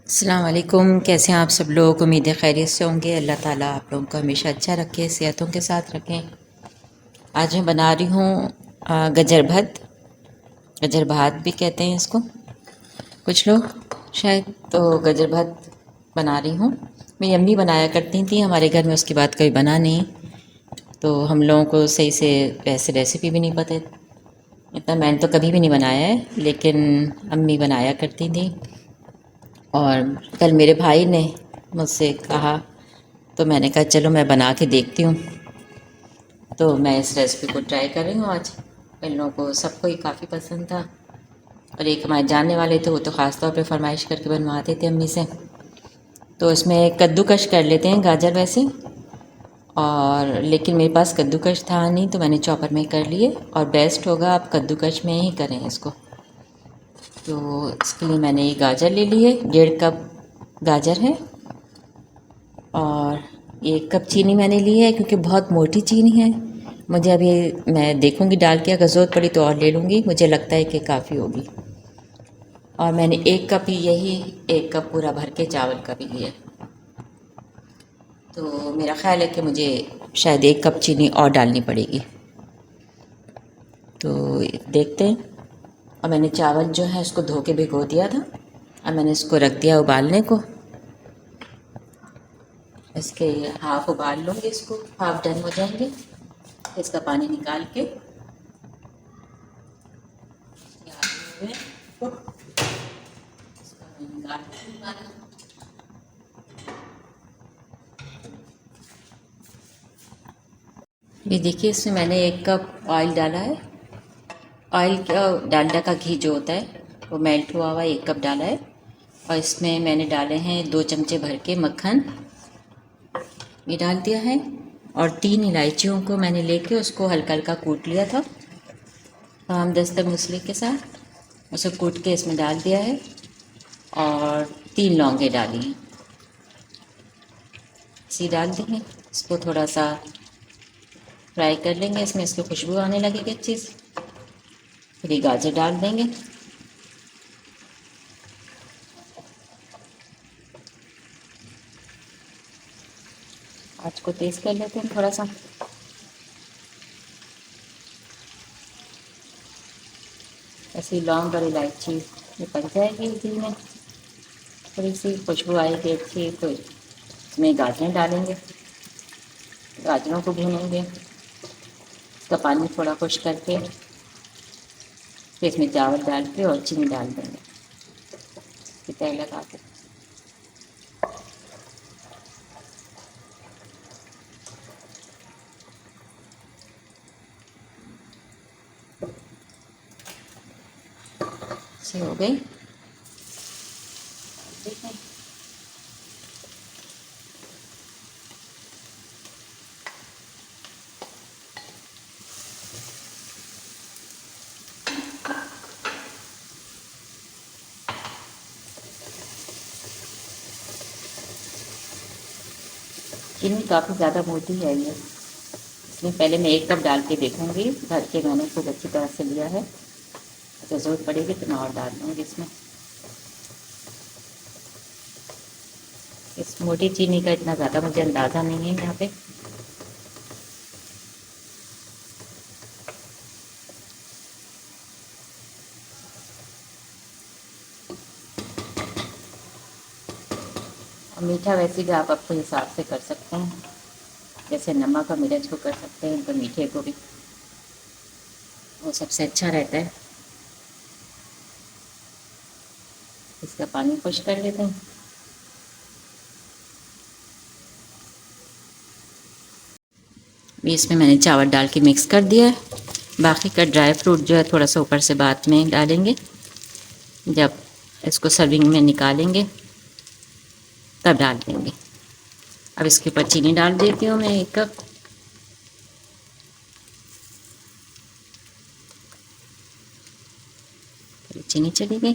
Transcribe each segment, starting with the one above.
अस्सलाम वालेकुम। कैसे हैं आप सब लोग? उम्मीद है खैरियत से होंगे। अल्लाह ताला आप लोगों को हमेशा अच्छा रखे, सेहतों के साथ रखें। आज मैं बना रही हूँ गजर भत, गजर भात भी कहते हैं इसको कुछ लोग शायद। तो गजर भत बना रही हूँ। मेरी अम्मी बनाया करती थी, हमारे घर में उसके बाद कभी बना नहीं, तो हम लोगों को सही से वैसे रेसिपी भी नहीं पता। इतना मैंने तो कभी भी नहीं बनाया है, लेकिन अम्मी बनाया करती थी। और कल मेरे भाई ने मुझसे कहा, तो मैंने कहा चलो मैं बना के देखती हूँ। तो मैं इस रेसिपी को ट्राई कर रही हूँ आज। इन लोगों को सबको ही काफ़ी पसंद था, और एक हमारे जानने वाले थे, वो तो ख़ास तौर पे फरमाइश करके बनवाते थे अम्मी से। तो इसमें कद्दूकश कर लेते हैं गाजर वैसे, और लेकिन मेरे पास कद्दूकश था नहीं, तो मैंने चॉपर में कर लिए। और बेस्ट होगा आप कद्दूकश में ही करें इसको। तो इसके लिए मैंने ये गाजर ले लिए, 1.5 कप गाजर है। और 1 कप चीनी मैंने ली है, क्योंकि बहुत मोटी चीनी है। मुझे अभी मैं देखूंगी डाल के, अगर ज़रूरत पड़ी तो और ले लूँगी, मुझे लगता है कि काफ़ी होगी। और मैंने 1 कप ही, यही 1 कप पूरा भर के चावल का भी लिया। तो मेरा ख्याल है कि मुझे शायद 1 कप चीनी और डालनी पड़ेगी। तो देखते हैं। और मैंने चावल जो है उसको धो के भिगो दिया था, और मैंने इसको रख दिया उबालने को। इसके हाफ उबाल लूँगी, इसको हाफ डन हो जाएंगे। इसका पानी निकाल के ये देखिए, इसमें मैंने 1 कप ऑयल डाला है। ऑयल का, डालडा का घी जो होता है वो मेल्ट हुआ हुआ 1 कप डाला है। और इसमें मैंने डाले हैं 2 चमचे भर के मक्खन, ये डाल दिया है। और 3 इलायचियों को मैंने लेके उसको हल्का हल्का कूट लिया था आम दस्तक मसाले के साथ, उसे कूट के इसमें डाल दिया है। और 3 लौंगे डाली हैं, इसी डाल देंगे। इसको थोड़ा सा फ्राई कर लेंगे, इसमें इसकी खुशबू आने लगेगी अच्छी से। फिर ये गाजर डाल देंगे। आँच को तेज़ कर लेते हैं थोड़ा सा। ऐसी लौंग और इलायची ये पक जाएगी घी में, थोड़ी सी खुशबू आएगी अच्छी, तो इसमें गाजरें डालेंगे। गाजरों को भूनेंगे, इसका पानी थोड़ा खुश करके फिर इसमें चावल डाल के और चीनी डाल देंगे, तय लगा के। अच्छी हो गई, देखें। चीनी काफ़ी ज़्यादा मोटी है ये, इसमें पहले मैं 1 कप डाल के देखूँगी। भर के मैंने खूब अच्छी तरह से लिया है, तो ज़रूरत पड़ेगी तो मैं और डाल दूँगी इसमें। इस मोटी चीनी का इतना ज़्यादा मुझे अंदाज़ा नहीं है यहाँ पे। और मीठा वैसे भी आप अपने हिसाब से कर सकते हैं, जैसे नमक और मिर्च को कर सकते हैं, तो मीठे को भी, वो सबसे अच्छा रहता है। इसका पानी खुश कर लेते हैं। इसमें मैंने चावल डाल के मिक्स कर दिया है। बाकी का ड्राई फ्रूट जो है थोड़ा सा ऊपर से बाद में डालेंगे, जब इसको सर्विंग में निकालेंगे तब डाल देंगे। अब इसके ऊपर चीनी डाल देती हूँ मैं 1 कप। चीनी चली गई,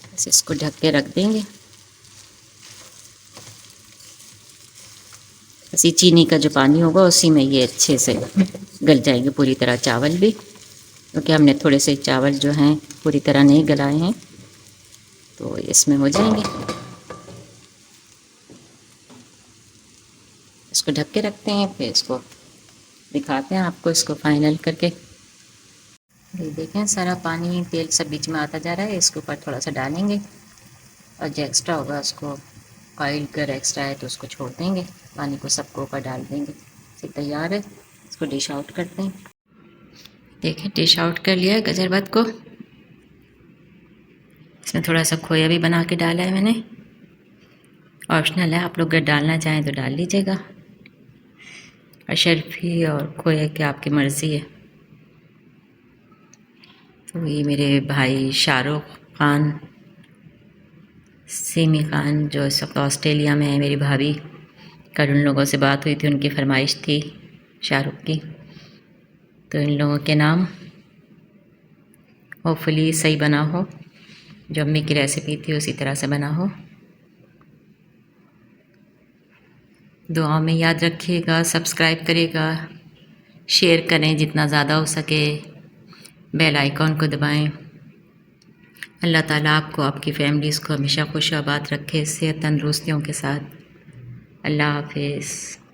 बस इसको ढक के रख देंगे। इसी चीनी का जो पानी होगा उसी में ये अच्छे से गल जाएंगे पूरी तरह चावल भी, क्योंकि हमने थोड़े से चावल जो हैं पूरी तरह नहीं गलाए हैं। तो इसमें हो जाएंगे। इसको ढक के रखते हैं, फिर इसको दिखाते हैं आपको इसको फाइनल करके। ये देखें सारा पानी तेल सब बीच में आता जा रहा है। इसके ऊपर थोड़ा सा डालेंगे और जो एक्स्ट्रा होगा उसको, ऑयल अगर एक्स्ट्रा है तो उसको छोड़ देंगे, पानी को सबको ऊपर डाल देंगे। ये तैयार है, इसको डिश आउट करते हैं। देखें डिश आउट कर लिया है गाजर भात को। इसमें थोड़ा सा खोया भी बना के डाला है मैंने, ऑप्शनल है, आप लोग अगर डालना चाहें तो डाल लीजिएगा। और शर्फी और खोया की आपकी मर्ज़ी है। तो ये मेरे भाई शाहरुख खान, सिमी खान जो इस वक्त ऑस्ट्रेलिया में है, मेरी भाभी, कल उन लोगों से बात हुई थी, उनकी फरमाइश थी शाहरुख की, तो इन लोगों के नाम होपफुली सही बना हो, जो अम्मी की रेसिपी थी उसी तरह से बना हो। दुआ में याद रखिएगा, सब्सक्राइब करिएगा, शेयर करें जितना ज़्यादा हो सके, बेल आइकॉन को दबाएं। अल्लाह ताला आपको, आपकी फैमिलीज़ को हमेशा खुश आबाद रखे, सेहत तंदुरुस्तियों के साथ। अल्लाह हाफिज़।